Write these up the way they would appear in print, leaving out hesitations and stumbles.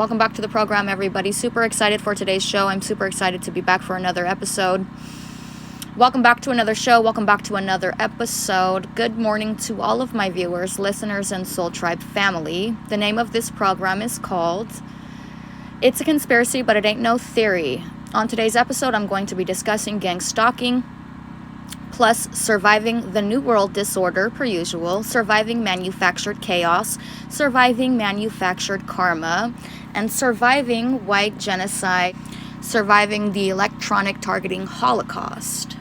Welcome back to the program, everybody. Super excited for today's show. I'm super excited to be back for another episode. Welcome back to another show. Welcome back to another episode. Good morning to all of my viewers, listeners, and Soul Tribe family. The name of this program is called It's a Conspiracy, but It Ain't No Theory. On today's episode, I'm going to be discussing gang stalking, plus surviving the New World disorder per usual, surviving manufactured chaos, surviving manufactured karma, and surviving white genocide, surviving the electronic targeting Holocaust.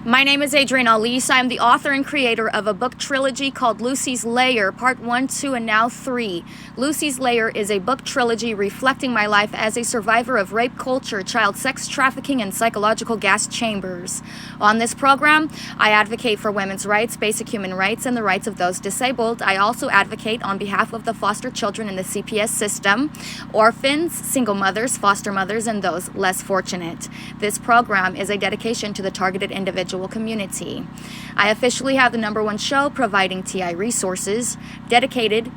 My name is Adrienne Alese. I'm the author and creator of a book trilogy called Lucy's Lair, Part 1, 2, and now 3. Lucy's Lair is a book trilogy reflecting my life as a survivor of rape culture, child sex trafficking, and psychological gas chambers. On this program, I advocate for women's rights, basic human rights, and the rights of those disabled. I also advocate on behalf of the foster children in the CPS system, orphans, single mothers, foster mothers, and those less fortunate. This program is a dedication to the targeted individual community. I officially have the #1 show providing TI resources dedicated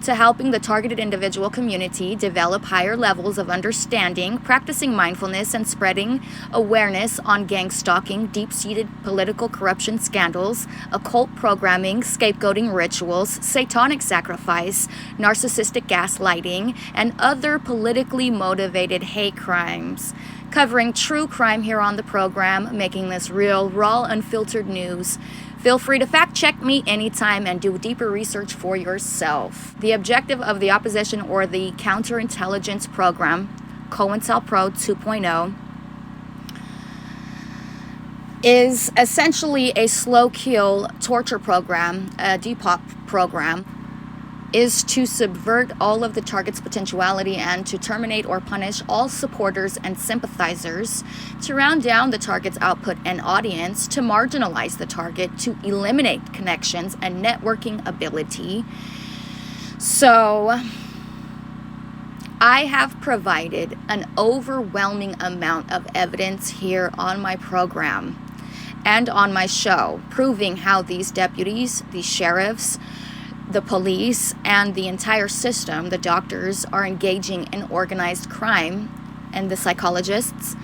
to helping the targeted individual community develop higher levels of understanding, practicing mindfulness, and spreading awareness on gang stalking, deep-seated political corruption scandals, occult programming, scapegoating rituals, satanic sacrifice, narcissistic gaslighting, and other politically motivated hate crimes. Covering true crime here on the program, making this real, raw, unfiltered news. Feel free to fact check me anytime and do deeper research for yourself. The objective of the opposition or the counterintelligence program, COINTELPRO 2.0, is essentially a slow kill torture program, a depop program, is to subvert all of the target's potentiality and to terminate or punish all supporters and sympathizers, to round down the target's output and audience, to marginalize the target, to eliminate connections and networking ability. So I have provided an overwhelming amount of evidence here on my program and on my show, proving how these deputies, these sheriffs, the police, and the entire system, the doctors, are engaging in organized crime, and the psychologists,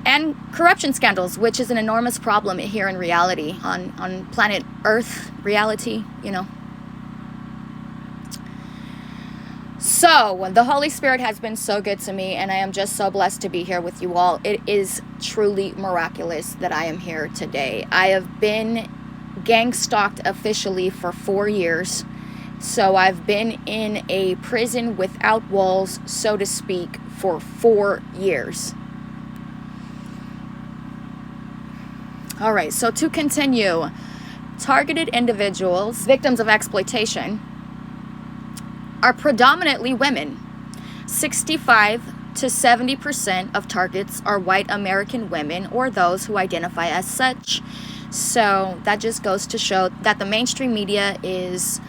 and corruption scandals, which is an enormous problem here in reality, on planet Earth reality, you know. So, the Holy Spirit has been so good to me, and I am just so blessed to be here with you all. It is truly miraculous that I am here today. I have been gang stalked officially for 4 years. So I've been in a prison without walls, so to speak, for 4 years. All right, so to continue, targeted individuals, victims of exploitation, are predominantly women. 65 to 70% of targets are white American women or those who identify as such. So that just goes to show that the mainstream media is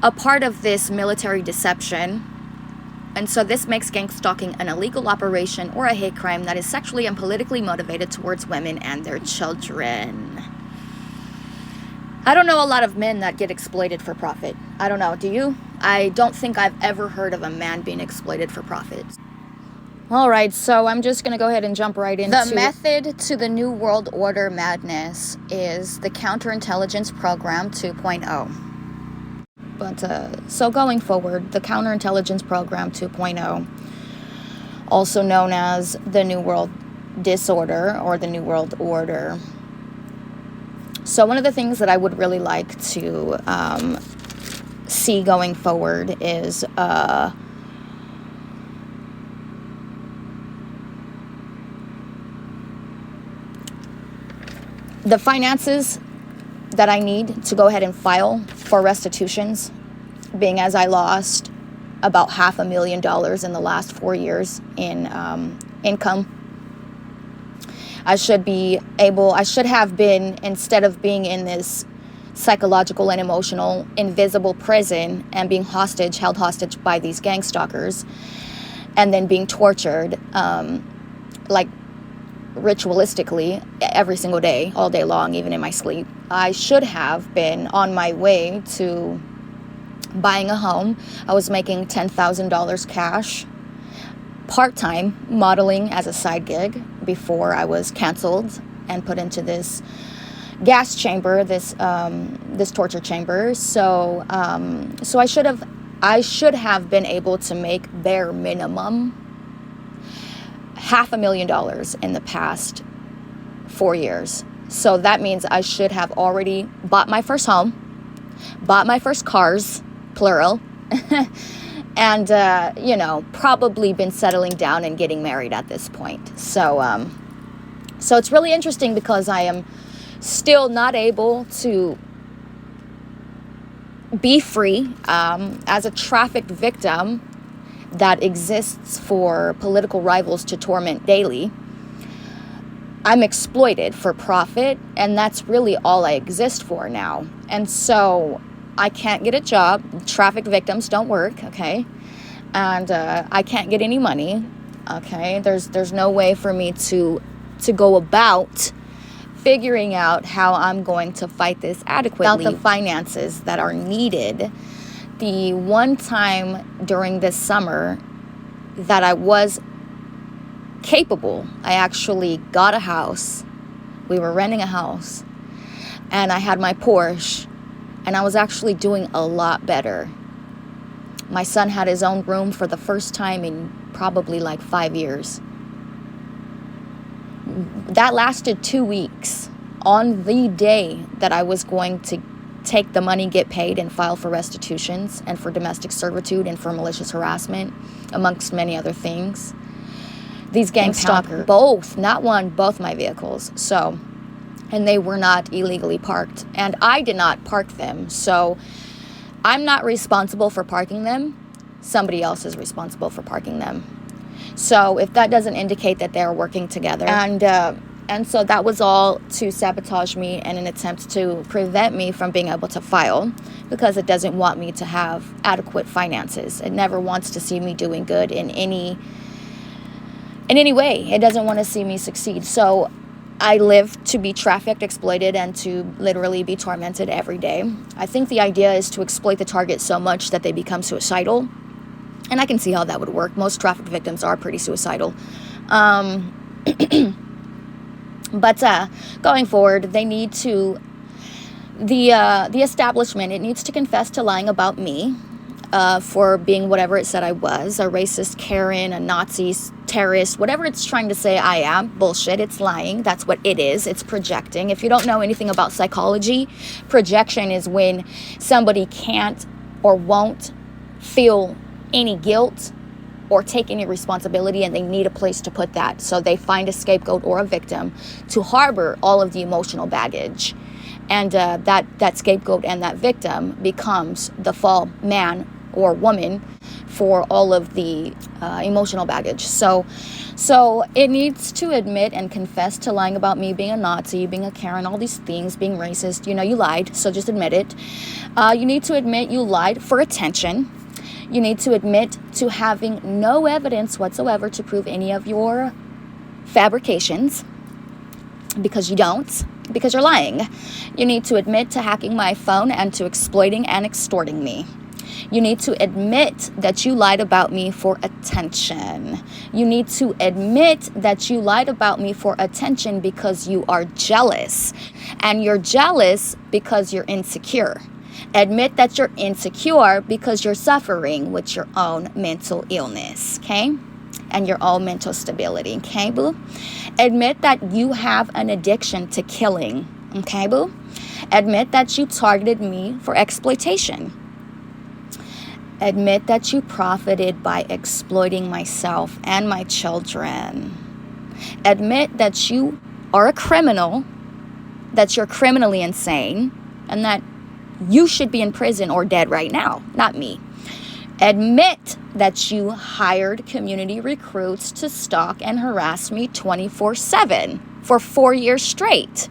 a part of this military deception. And so this makes gang stalking an illegal operation or a hate crime that is sexually and politically motivated towards women and their children. I don't know a lot of men that get exploited for profit. I don't know, do you? I don't think I've ever heard of a man being exploited for profit. All right, so I'm just going to go ahead and jump right into the method to the New World Order madness is the Counterintelligence Program 2.0. But so going forward, the Counterintelligence Program 2.0, also known as the New World Disorder or the New World Order. So one of the things that I would really like to see going forward is the finances that I need to go ahead and file for restitutions, being as I lost about $500,000 in the last 4 years in income. I should have been, instead of being in this psychological and emotional invisible prison and being held hostage by these gang stalkers, and then being tortured, like ritualistically every single day, all day long, even in my sleep. I should have been on my way to buying a home. I was making $10,000 cash, part-time, modeling as a side gig before I was canceled and put into this gas chamber, this torture chamber. So I should have been able to make bare minimum $500,000 in the past 4 years. So that means I should have already bought my first home, bought my first cars, plural, and probably been settling down and getting married at this point. So it's really interesting because I am still not able to be free as a trafficked victim that exists for political rivals to torment daily. I'm exploited for profit, and that's really all I exist for now. And so I can't get a job. Trafficked victims don't work, okay? And I can't get any money, okay? There's no way for me to go about figuring out how I'm going to fight this adequately without the finances that are needed. The one time during this summer that I was capable, I actually got a house. We were renting a house, and I had my Porsche, and I was actually doing a lot better. My son had his own room for the first time in probably like 5 years. That lasted 2 weeks. On the day that I was going to take the money, get paid, and file for restitutions and for domestic servitude and for malicious harassment, amongst many other things, these gangs stopped both my vehicles. So, and they were not illegally parked, and I did not park them. So I'm not responsible for parking them. Somebody else is responsible for parking them. So if that doesn't indicate that they're working together, and so that was all to sabotage me in an attempt to prevent me from being able to file, because it doesn't want me to have adequate finances. It never wants to see me doing good in any way. It doesn't want to see me succeed. So I live to be trafficked, exploited, and to literally be tormented every day. I think the idea is to exploit the target so much that they become suicidal. And I can see how that would work. Most trafficked victims are pretty suicidal. But going forward, they need to, the establishment, it needs to confess to lying about me for being whatever it said I was, a racist Karen, a Nazi, terrorist, whatever it's trying to say I am. Bullshit, it's lying. That's what it is. It's projecting. If you don't know anything about psychology, projection is when somebody can't or won't feel any guilt or take any responsibility, and they need a place to put that. So they find a scapegoat or a victim to harbor all of the emotional baggage. And that scapegoat and that victim becomes the fall man or woman for all of the emotional baggage. So it needs to admit and confess to lying about me being a Nazi, being a Karen, all these things, being racist. You know, you lied, so just admit it. You need to admit you lied for attention. You need to admit to having no evidence whatsoever to prove any of your fabrications, because you don't, because you're lying. You need to admit to hacking my phone and to exploiting and extorting me. You need to admit that you lied about me for attention. You need to admit that you lied about me for attention because you are jealous. And you're jealous because you're insecure. Admit that you're insecure because you're suffering with your own mental illness, okay? And your own mental stability, okay, boo? Admit that you have an addiction to killing, okay, boo? Admit that you targeted me for exploitation. Admit that you profited by exploiting myself and my children. Admit that you are a criminal, that you're criminally insane, and that you should be in prison or dead right now, not me. Admit that you hired community recruits to stalk and harass me 24/7 for 4 years straight.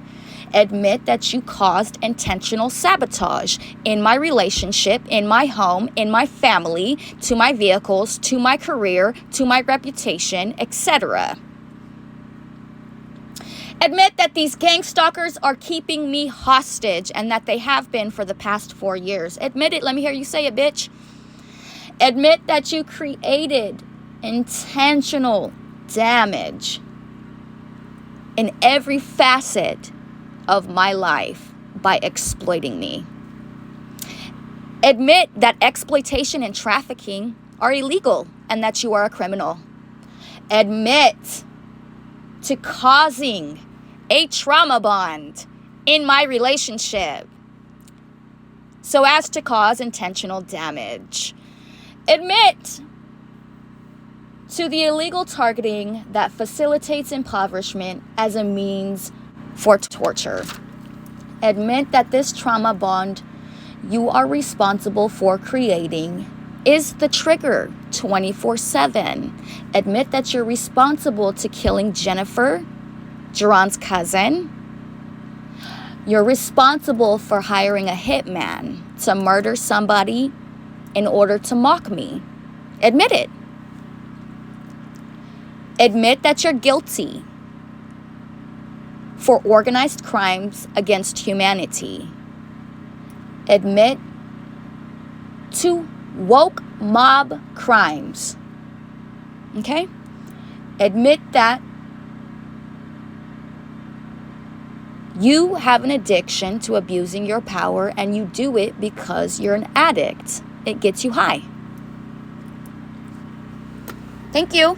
Admit that you caused intentional sabotage in my relationship, in my home, in my family, to my vehicles, to my career, to my reputation, etc. Admit that these gang stalkers are keeping me hostage and that they have been for the past 4 years. Admit it. Let me hear you say it, bitch. Admit that you created intentional damage in every facet of my life by exploiting me. Admit that exploitation and trafficking are illegal and that you are a criminal. Admit to causing a trauma bond in my relationship so as to cause intentional damage. Admit to the illegal targeting that facilitates impoverishment as a means for torture. Admit that this trauma bond you are responsible for creating is the trigger 24/7. Admit that you're responsible to killing Jennifer, Jerron's cousin. You're responsible for hiring a hitman to murder somebody in order to mock me. Admit it. Admit that you're guilty for organized crimes against humanity. Admit to woke mob crimes. Okay? Admit that you have an addiction to abusing your power and you do it because you're an addict. It gets you high. Thank you.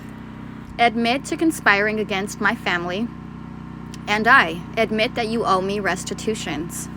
Admit to conspiring against my family. And I admit that you owe me restitutions.